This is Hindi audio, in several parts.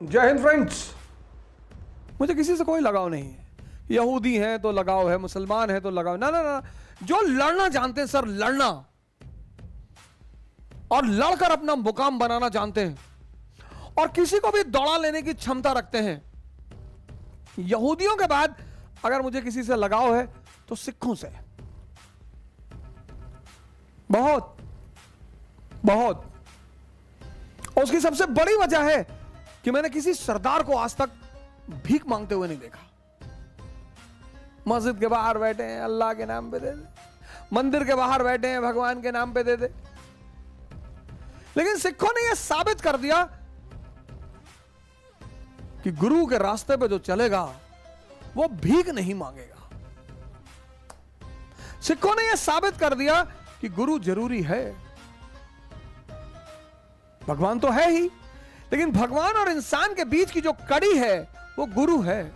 जय हिंद फ्रेंड्स। मुझे किसी से कोई लगाव नहीं है। यहूदी है तो लगाव है, मुसलमान है तो लगाव, ना ना ना। जो लड़ना जानते हैं सर, लड़ना और लड़कर अपना मुकाम बनाना जानते हैं और किसी को भी दौड़ा लेने की क्षमता रखते हैं। यहूदियों के बाद अगर मुझे किसी से लगाव है तो सिखों से। बहुत बहुत। और उसकी सबसे बड़ी वजह है कि मैंने किसी सरदार को आज तक भीख मांगते हुए नहीं देखा। मस्जिद के बाहर बैठे हैं, अल्लाह के नाम पे दे दे। मंदिर के बाहर बैठे हैं, भगवान के नाम पे दे दे। लेकिन सिखों ने यह साबित कर दिया कि गुरु के रास्ते पे जो चलेगा वो भीख नहीं मांगेगा। सिखों ने यह साबित कर दिया कि गुरु जरूरी है। भगवान तो है ही, लेकिन भगवान और इंसान के बीच की जो कड़ी है वो गुरु है।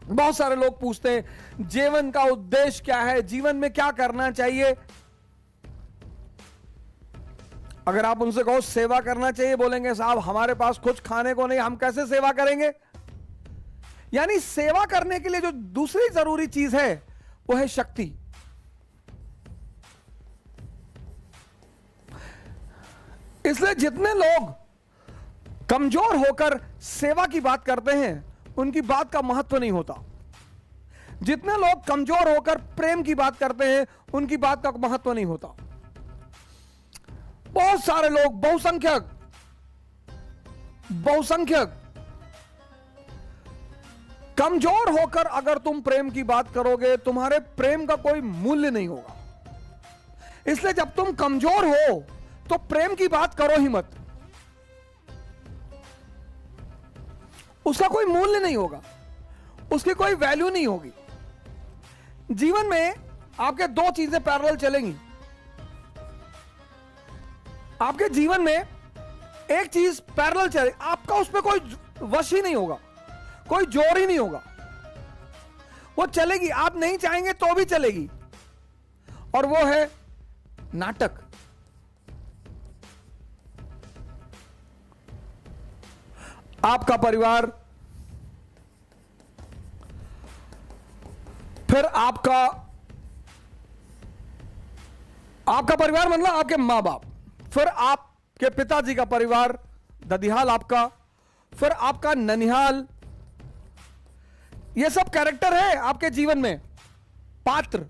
बहुत सारे लोग पूछते हैं जीवन का उद्देश्य क्या है, जीवन में क्या करना चाहिए। अगर आप उनसे कहो सेवा करना चाहिए, बोलेंगे साहब हमारे पास कुछ खाने को नहीं, हम कैसे सेवा करेंगे। यानी सेवा करने के लिए जो दूसरी जरूरी चीज है वो है शक्ति। इसलिए जितने लोग कमजोर होकर सेवा की बात करते हैं उनकी बात का महत्व नहीं होता। जितने लोग कमजोर होकर प्रेम की बात करते हैं उनकी बात का महत्व नहीं होता। बहुत सारे लोग, बहुसंख्यक कमजोर होकर अगर तुम प्रेम की बात करोगे तुम्हारे प्रेम का कोई मूल्य नहीं होगा। इसलिए जब तुम कमजोर हो तो प्रेम की बात करो ही मत, उसका कोई मूल्य नहीं होगा, उसकी कोई वैल्यू नहीं होगी। जीवन में आपके दो चीजें पैरेलल चलेंगी। आपके जीवन में एक चीज पैरेलल चले, आपका उस पर कोई वश ही नहीं होगा, कोई जोर ही नहीं होगा, वो चलेगी, आप नहीं चाहेंगे तो भी चलेगी। और वो है नाटक। आपका परिवार, फिर आपका परिवार मतलब आपके मां बाप, फिर आपके पिताजी का परिवार, ददिहाल आपका, फिर आपका ननिहाल। ये सब कैरेक्टर है आपके जीवन में, पात्र।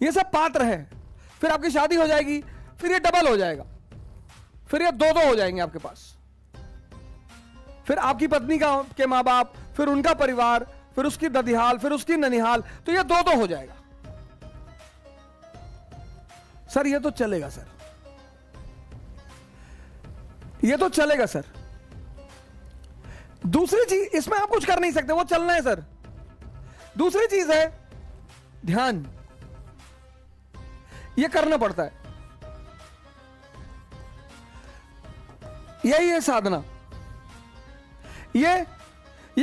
ये सब पात्र है। फिर आपकी शादी हो जाएगी, फिर ये डबल हो जाएगा, फिर ये दो हो जाएंगे आपके पास। फिर आपकी पत्नी के मां बाप, फिर उनका परिवार, फिर उसकी ददिहाल, फिर उसकी ननिहाल, तो ये दो हो जाएगा। सर ये तो चलेगा सर, ये तो चलेगा सर। दूसरी चीज इसमें आप कुछ कर नहीं सकते, वो चलना है सर। दूसरी चीज है ध्यान, ये करना पड़ता है। यही है साधना। ये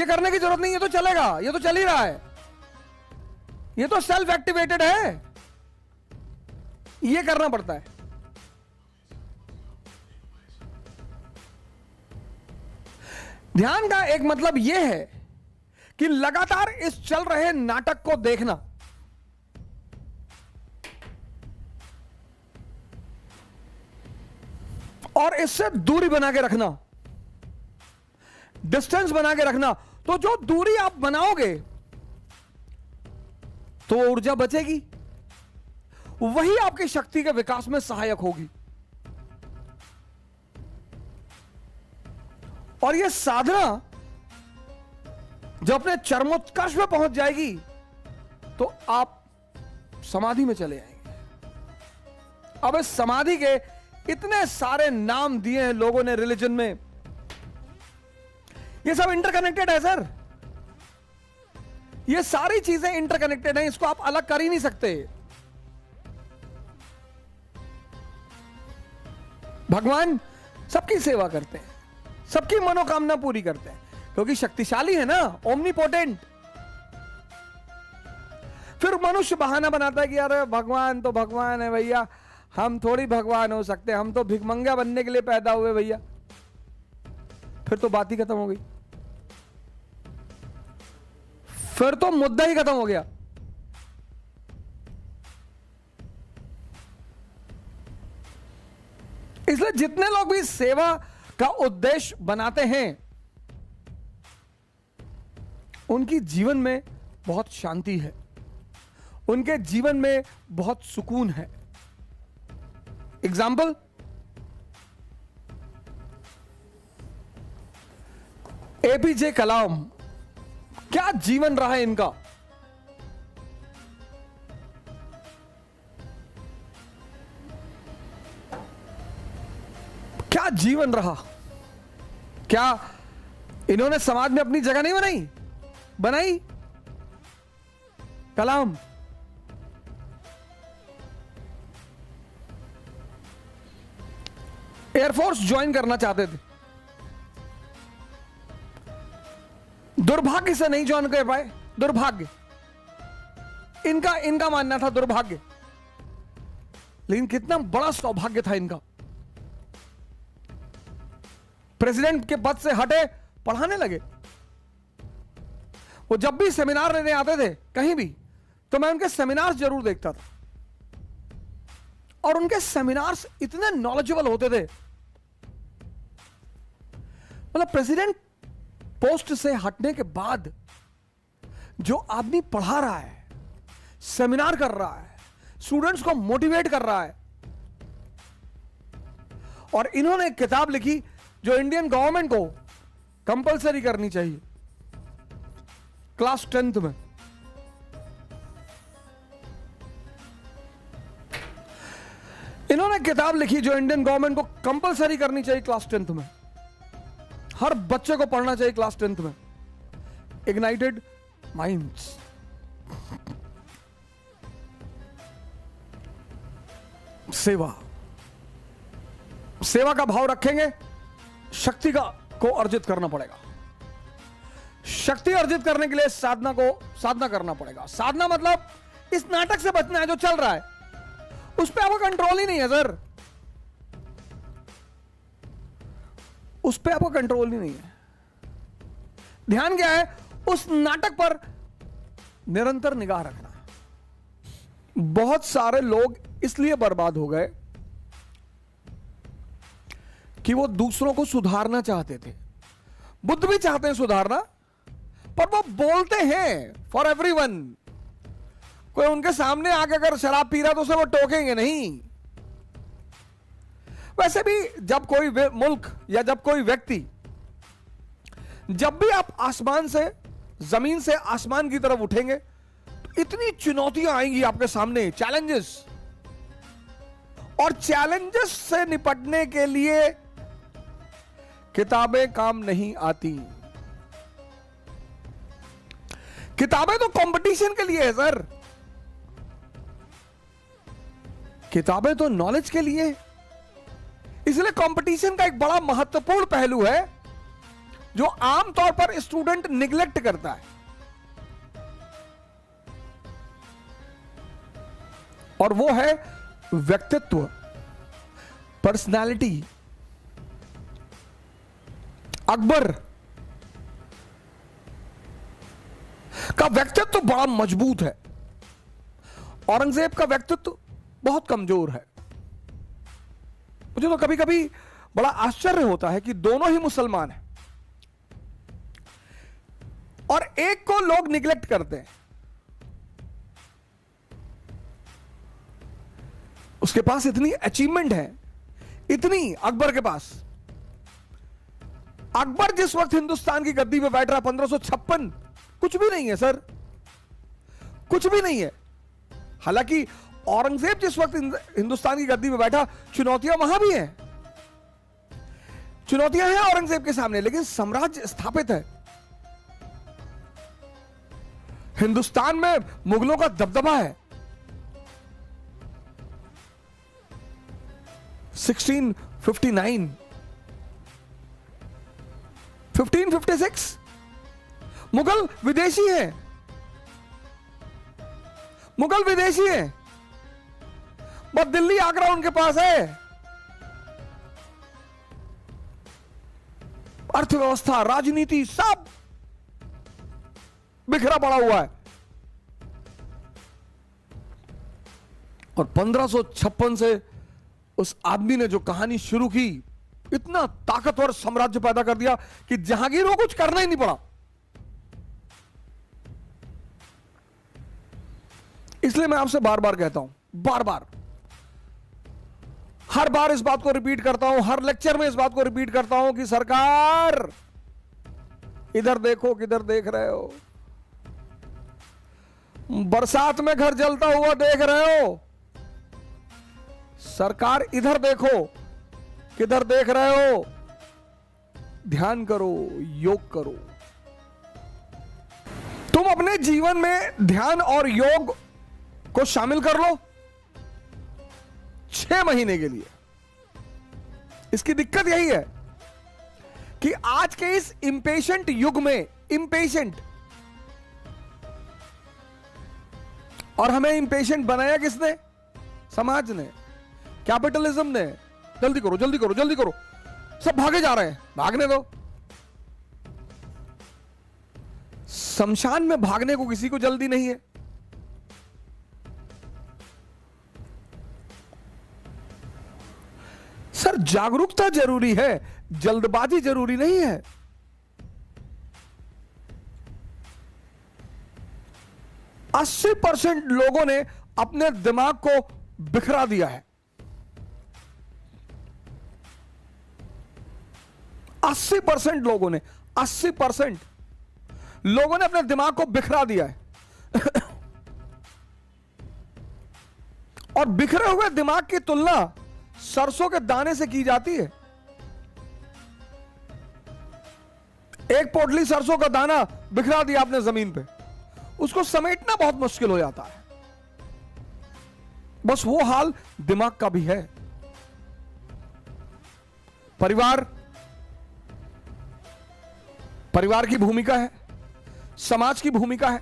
करने की जरूरत नहीं, ये तो चलेगा, ये तो चल ही रहा है, ये तो सेल्फ एक्टिवेटेड है। ये करना पड़ता है। ध्यान का एक मतलब यह है कि लगातार इस चल रहे नाटक को देखना। और इससे दूरी बना के रखना, डिस्टेंस बना के रखना। तो जो दूरी आप बनाओगे तो वो ऊर्जा बचेगी, वही आपकी शक्ति के विकास में सहायक होगी। और ये साधना जब अपने चरमोत्कर्ष में पहुंच जाएगी तो आप समाधि में चले आएंगे। अब इस समाधि के इतने सारे नाम दिए हैं लोगों ने रिलीजन में, ये सब इंटरकनेक्टेड है सर। ये सारी चीजें इंटरकनेक्टेड हैं, इसको आप अलग कर ही नहीं सकते। भगवान सबकी सेवा करते हैं, सबकी मनोकामना पूरी करते हैं, क्योंकि शक्तिशाली है ना, ओमनीपोटेंट। फिर मनुष्य बहाना बनाता है कि यार भगवान तो भगवान है भैया, हम थोड़ी भगवान हो सकते, हम तो भिखमंगा बनने के लिए पैदा हुए भैया। फिर तो बात ही खत्म हो गई, फिर तो मुद्दा ही खत्म हो गया। इसलिए जितने लोग भी सेवा का उद्देश्य बनाते हैं उनकी जीवन में बहुत शांति है, उनके जीवन में बहुत सुकून है। एग्जाम्पल, एपीजे कलाम, क्या जीवन रहा है इनका। क्या जीवन रहा। क्या इन्होंने समाज में अपनी जगह नहीं बनाई? कलाम एयरफोर्स ज्वाइन करना चाहते थे, दुर्भाग्य से नहीं ज्वाइन कर पाए। दुर्भाग्य, इनका मानना था दुर्भाग्य, लेकिन कितना बड़ा सौभाग्य था इनका। प्रेसिडेंट के पद से हटे, पढ़ाने लगे। वो जब भी सेमिनार लेने आते थे कहीं भी, तो मैं उनके सेमिनार्स जरूर देखता था, और उनके सेमिनार्स इतने नॉलेजेबल होते थे। मतलब प्रेसिडेंट पोस्ट से हटने के बाद जो आदमी पढ़ा रहा है, सेमिनार कर रहा है, स्टूडेंट्स को मोटिवेट कर रहा है, और इन्होंने एक किताब लिखी जो इंडियन गवर्नमेंट को कंपलसरी करनी चाहिए क्लास 10th में। इन्होंने किताब लिखी जो इंडियन गवर्नमेंट को कंपलसरी करनी चाहिए क्लास 10th में, हर बच्चे को पढ़ना चाहिए क्लास 10th में। Ignited minds. सेवा का भाव रखेंगे, शक्ति को अर्जित करना पड़ेगा। शक्ति अर्जित करने के लिए साधना करना पड़ेगा। साधना मतलब इस नाटक से बचना है जो चल रहा है, उस पर आपका कंट्रोल ही नहीं है सर, उस पर आपका कंट्रोल ही नहीं है। ध्यान क्या है, उस नाटक पर निरंतर निगाह रखना है। बहुत सारे लोग इसलिए बर्बाद हो गए कि वो दूसरों को सुधारना चाहते थे। बुद्ध भी चाहते हैं सुधारना, पर वो बोलते हैं फॉर एवरीवन। कोई उनके सामने आके अगर शराब पी रहा तो उसे वो टोकेंगे नहीं। वैसे भी जब कोई मुल्क या जब कोई व्यक्ति, जब भी आप आसमान से, जमीन से आसमान की तरफ उठेंगे तो इतनी चुनौतियां आएंगी आपके सामने, चैलेंजेस, और चैलेंजेस से निपटने के लिए किताबें काम नहीं आती। किताबें तो कंपटीशन के लिए है सर, किताबें तो नॉलेज के लिए। इसलिए कंपटीशन का एक बड़ा महत्वपूर्ण पहलू है जो आमतौर पर स्टूडेंट निगलेक्ट करता है, और वो है व्यक्तित्व, पर्सनालिटी। अकबर का व्यक्तित्व बड़ा मजबूत है, औरंगजेब का व्यक्तित्व बहुत कमजोर है। मुझे तो कभी कभी बड़ा आश्चर्य होता है कि दोनों ही मुसलमान हैं और एक को लोग निगलेक्ट करते हैं। उसके पास इतनी अचीवमेंट है, इतनी, अकबर के पास। अकबर जिस वक्त हिंदुस्तान की गद्दी पे बैठ रहा 1556, कुछ भी नहीं है सर, कुछ भी नहीं है। हालांकि औरंगजेब जिस वक्त हिंदुस्तान की गद्दी पे बैठा, चुनौतियां वहां भी हैं, चुनौतियां हैं औरंगजेब के सामने, लेकिन साम्राज्य स्थापित है। हिंदुस्तान में मुगलों का दबदबा है। 1659, 1556 मुगल विदेशी है, मुगल विदेशी है, बस दिल्ली आगरा उनके पास है। अर्थव्यवस्था, राजनीति, सब बिखरा पड़ा हुआ है। और 1556 से उस आदमी ने जो कहानी शुरू की, इतना ताकतवर साम्राज्य पैदा कर दिया कि जहांगीर को कुछ करना ही नहीं पड़ा। इसलिए मैं आपसे बार बार कहता हूं, बार बार, हर बार इस बात को रिपीट करता हूं, हर लेक्चर में इस बात को रिपीट करता हूं कि सरकार इधर देखो, किधर देख रहे हो? बरसात में घर जलता हुआ देख रहे हो? सरकार इधर देखो, किधर देख रहे हो? ध्यान करो, योग करो। तुम अपने जीवन में ध्यान और योग को शामिल कर लो 6 महीने के लिए। इसकी दिक्कत यही है कि आज के इस इंपेशेंट युग में, इंपेशेंट, और हमें इंपेशेंट बनाया किसने? समाज ने, कैपिटलिज्म ने। जल्दी करो, जल्दी करो, जल्दी करो, सब भागे जा रहे हैं, भागने दो। शमशान में भागने को किसी को जल्दी नहीं है। सर, जागरूकता जरूरी है, जल्दबाजी जरूरी नहीं है। अस्सी 80% लोगों ने अपने दिमाग को बिखरा दिया है। 80% लोगों ने, 80% लोगों ने अपने दिमाग को बिखरा दिया है। और बिखरे हुए दिमाग की तुलना सरसों के दाने से की जाती है। एक पोटली सरसों का दाना बिखरा दिया आपने जमीन पे, उसको समेटना बहुत मुश्किल हो जाता है। बस वो हाल दिमाग का भी है। परिवार, परिवार की भूमिका है, समाज की भूमिका है,